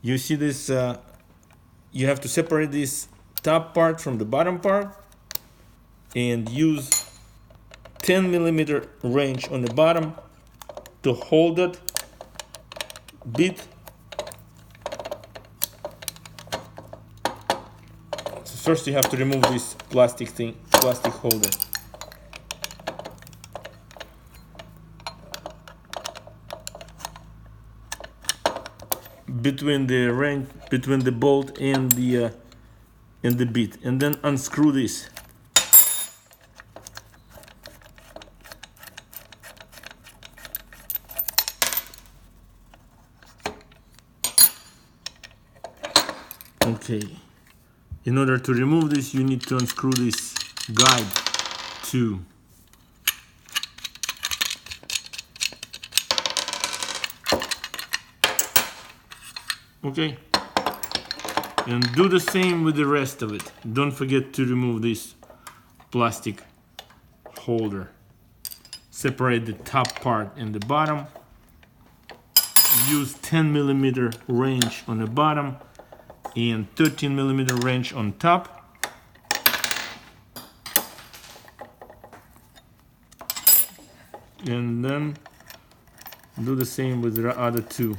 You see this, you have to separate this top part from the bottom part and use 10mm wrench on the bottom to hold that bit. So first you have to remove this plastic holder. Between the bolt and the bit, and then unscrew this. Okay, in order to remove this, you need to unscrew this guide too. Okay, and do the same with the rest of it. Don't forget to remove this plastic holder. Separate the top part and the bottom. Use 10mm wrench on the bottom and 13mm wrench on top. And then do the same with the other two.